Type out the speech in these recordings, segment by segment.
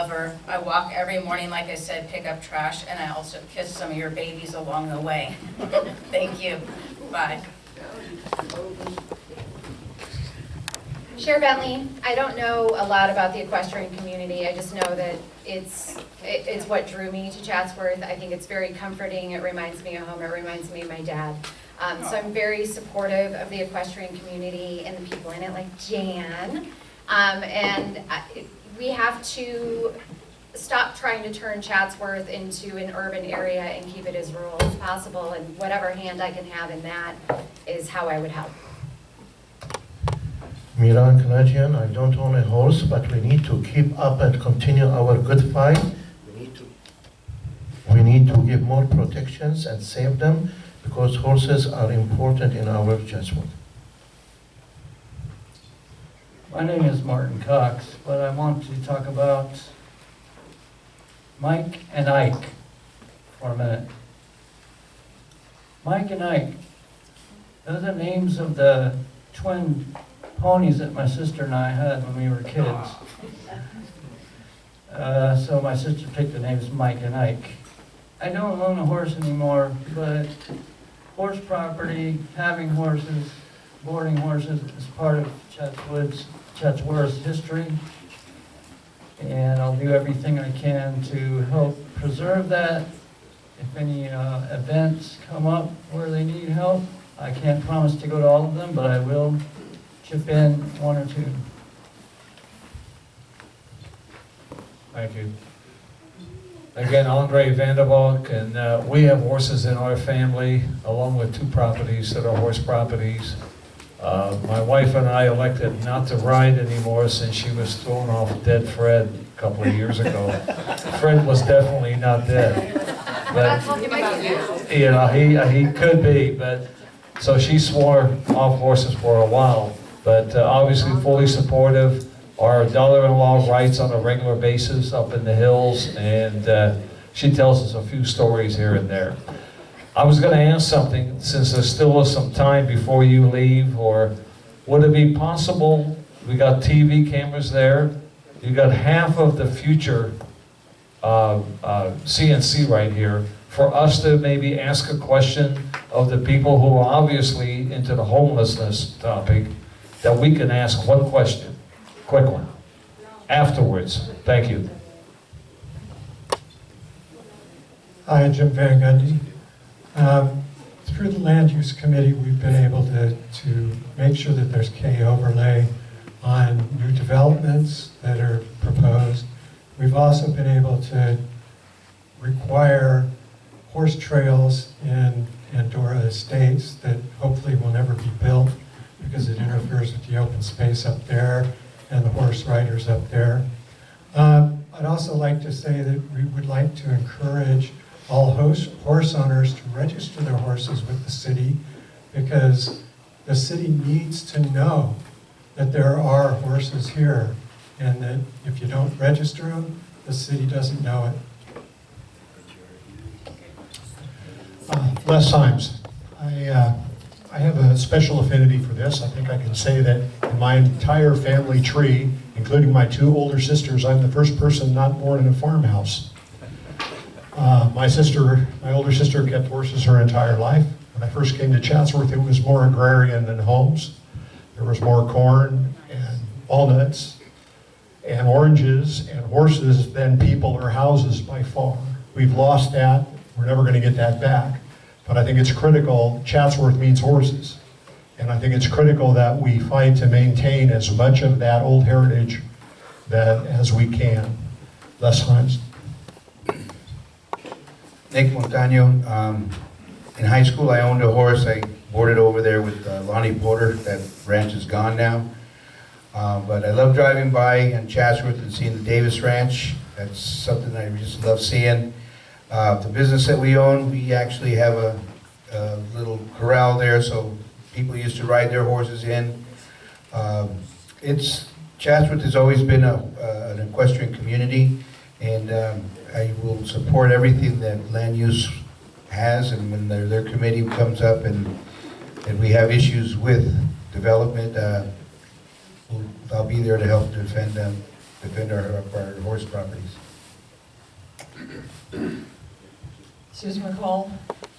lover. I walk every morning, like I said, pick up trash, and I also kiss some of your babies along the way. Thank you. Bye. Chair Bentley, I don't know a lot about the equestrian community. I just know that it's what drew me to Chatsworth. I think it's very comforting. It reminds me of home. It reminds me of my dad. So I'm very supportive of the equestrian community and the people in it, like Jan. We have to stop trying to turn Chatsworth into an urban area and keep it as rural as possible. And whatever hand I can have in that is how I would help. Miran Kanajian, I don't own a horse, but we need to keep up and continue our good fight. We need to give more protections and save them because horses are important in our Chatsworth. My name is Martin Cox, but I want to talk about Mike and Ike for a minute. Mike and Ike, those are names of the twin ponies that my sister and I had when we were kids. So my sister picked the names Mike and Ike. I don't own a horse anymore, but horse property, having horses, boarding horses is part of Chatsworth's history. And I'll do everything I can to help preserve that. If any events come up where they need help, I can't promise to go to all of them, but I will chip in one or two. Thank you. Again, Andre Vanderbalk, and we have horses in our family, along with 2 properties that are horse properties. My wife and I elected not to ride anymore since she was thrown off dead Fred a couple of years ago. Fred was definitely not dead, but you know he could be. But so she swore off horses for a while. But obviously fully supportive. Our daughter-in-law rides on a regular basis up in the hills, and she tells us a few stories here and there. I was going to ask something, since there still is some time before you leave, or would it be possible, we got TV cameras there, you got half of the future CNC right here, for us to maybe ask a question of the people who are obviously into the homelessness topic, that we can ask one question, quick one, afterwards. Thank you. Hi, Jim Van Gundy. Through the Land Use Committee, we've been able to make sure that there's K overlay on new developments that are proposed. We've also been able to require horse trails in Andorra Estates that hopefully will never be built because it interferes with the open space up there and the horse riders up there. I'd also like to say that we would like to encourage all horse owners to register their horses with the city, because the city needs to know that there are horses here, and that if you don't register them, the city doesn't know it. Les Symes. I have a special affinity for this. I think I can say that in my entire family tree, including my 2 older sisters, I'm the first person not born in a farmhouse. My older sister kept horses her entire life. When I first came to Chatsworth, it was more agrarian than homes. There was more corn and walnuts and oranges and horses than people or houses by far. We've lost that. We're never going to get that back. But I think it's critical. Chatsworth means horses. And I think it's critical that we fight to maintain as much of that old heritage as we can. Les Symes. Nick Montano. In high school, I owned a horse. I boarded over there with Lonnie Porter. That ranch is gone now. But I love driving by on Chatsworth and seeing the Davis Ranch. That's something I just love seeing. The business that we own, we actually have a little corral there, so people used to ride their horses in. Chatsworth has always been an equestrian community, and I will support everything that land use has, and when their committee comes up and we have issues with development, I'll be there to help defend them. defend our horse properties. Susan McCall.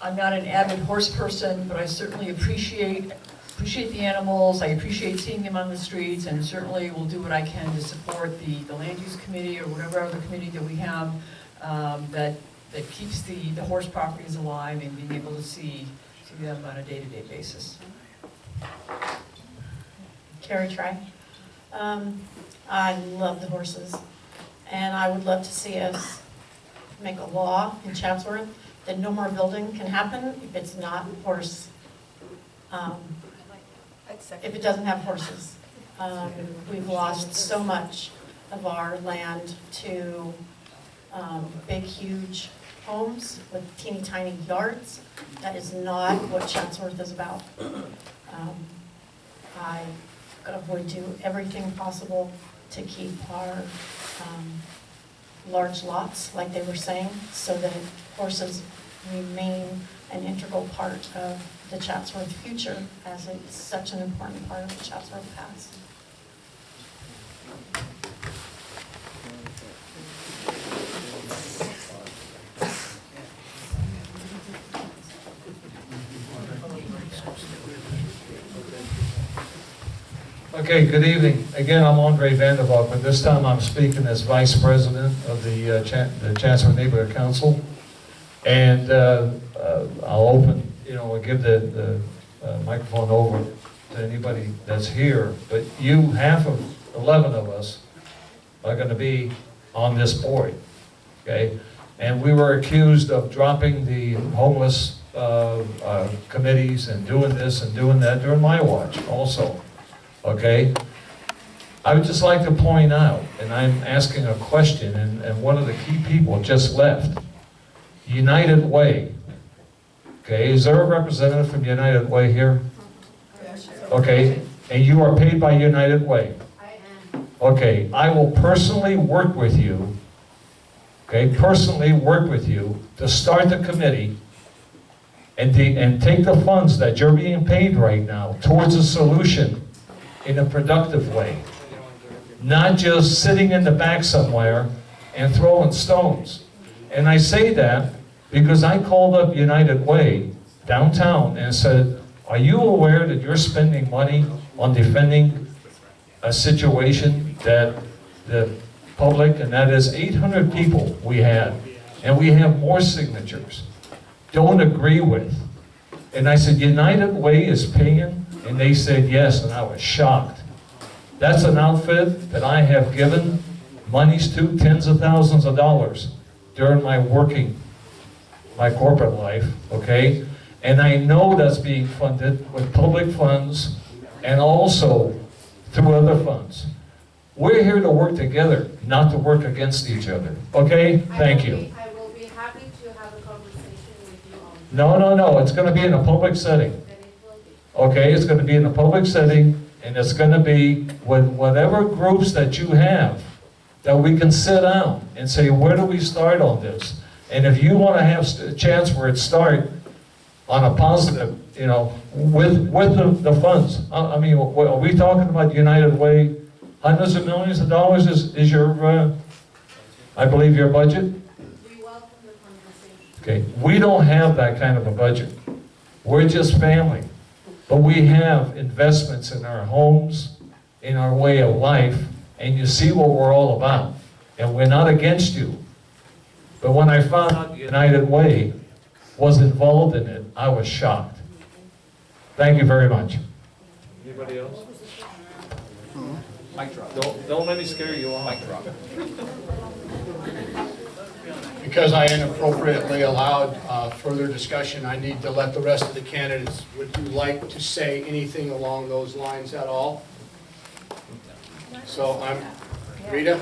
I'm not an avid horse person, but I certainly appreciate the animals. I appreciate seeing them on the streets, and certainly will do what I can to support the land use committee or whatever other committee that we have that keeps the horse properties alive and being able to see them on a day-to-day basis. Carrie Try. I love the horses, and I would love to see us make a law in Chatsworth that no more building can happen if it's not horse, if it doesn't have horses. We've lost so much of our land to big, huge homes with teeny tiny yards. That is not what Chatsworth is about. I would do everything possible to keep our large lots, like they were saying, so that horses remain an integral part of the Chatsworth future, as it's such an important part of the Chatsworth past. Okay, good evening. Again, I'm Andre Vandervalk, but this time I'm speaking as Vice President of the Chatsworth Neighborhood Council. And I'll open, I'll give the microphone over to anybody that's here. But half of 11 of us are going to be on this board, okay? And we were accused of dropping the homeless committees and doing this and doing that during my watch also. Okay, I would just like to point out, and I'm asking a question, and one of the key people just left. United Way. Okay, is there a representative from United Way here? Okay, and you are paid by United Way? I am. Okay, I will personally work with you, to start the committee and take the funds that you're being paid right now towards a solution in a productive way. Not just sitting in the back somewhere and throwing stones. And I say that because I called up United Way downtown and said, are you aware that you're spending money on defending a situation that the public, and that is 800 people we had, and we have more signatures, don't agree with? And I said, United Way is paying? And they said yes, and I was shocked. That's an outfit that I have given monies to, tens of thousands of dollars, during my corporate life, okay? And I know that's being funded with public funds and also through other funds. We're here to work together, not to work against each other, okay? Thank you. I will be happy to have a conversation with you on No, it's gonna be in a public setting. Okay, it's going to be in a public setting, and it's going to be with whatever groups that you have, that we can sit down and say, where do we start on this? And if you want to have a chance where it start on a positive, with the funds. I mean, are we talking about United Way? Hundreds of millions of dollars is your, I believe, your budget? We welcome the conversation. Okay, we don't have that kind of a budget. We're just family. But we have investments in our homes, in our way of life, and you see what we're all about. And we're not against you. But when I found out United Way was involved in it, I was shocked. Thank you very much. Anybody else? Mic drop. Don't let me scare you off. Mic drop. Because I inappropriately allowed further discussion, I need to let the rest of the candidates, would you like to say anything along those lines at all? So Rita?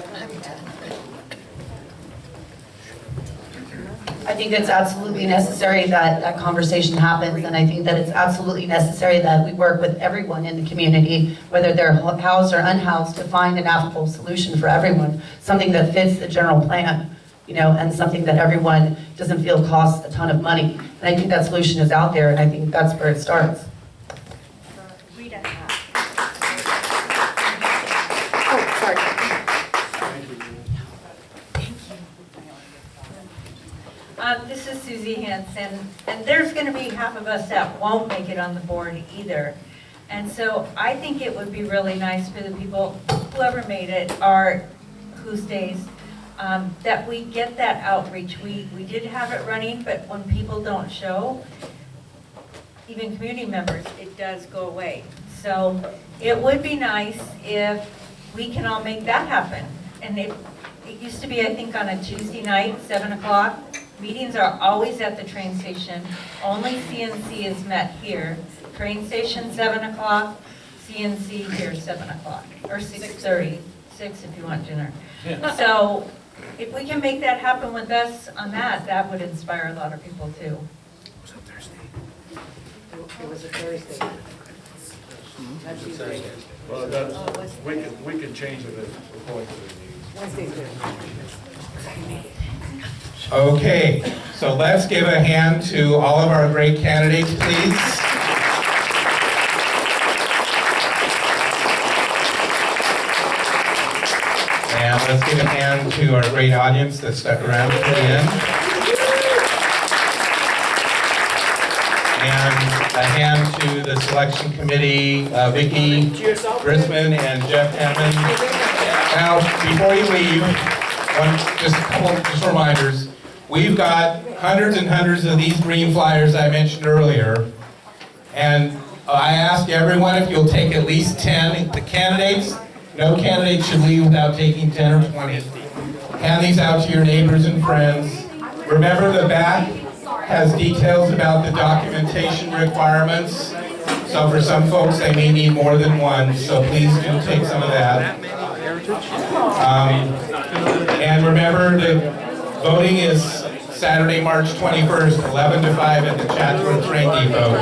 I think it's absolutely necessary that that conversation happens, and I think that it's absolutely necessary that we work with everyone in the community, whether they're housed or unhoused, to find an applicable solution for everyone, something that fits the general plan, and something that everyone doesn't feel costs a ton of money. And I think that solution is out there, and I think that's where it starts. Rita. Oh, sorry. This is Susie Hansen, and there's going to be half of us that won't make it on the board either. And so I think it would be really nice for the people, whoever made it, or who stays, that we get that outreach. We did have it running, but when people don't show, even community members, it does go away. So it would be nice if we can all make that happen. And it used to be, I think, on a Tuesday night, 7 o'clock. Meetings are always at the train station. Only CNC is met here. Train station, 7 o'clock, CNC here, 7 o'clock, or 6:30, 6 if you want dinner. So if we can make that happen with us on that, that would inspire a lot of people too. It was a Thursday. Well, that's, we can change it according to the needs. Wednesday's good. Okay, so let's give a hand to all of our great candidates, please. And let's give a hand to our great audience that stuck around to the end. And a hand to the selection committee, Vicki Grisman and Jeff Hammond. Now, before you leave, just a couple reminders. We've got hundreds and hundreds of these green flyers I mentioned earlier. And I asked everyone if you'll take at least 10. The candidates, no candidate should leave without taking 10 or 20. Hand these out to your neighbors and friends. Remember, the back has details about the documentation requirements. So for some folks, they may need more than one, so please do take some of that. And remember that voting is Saturday, March 21st, 11 to 5 at the Chatsworth Train Depot.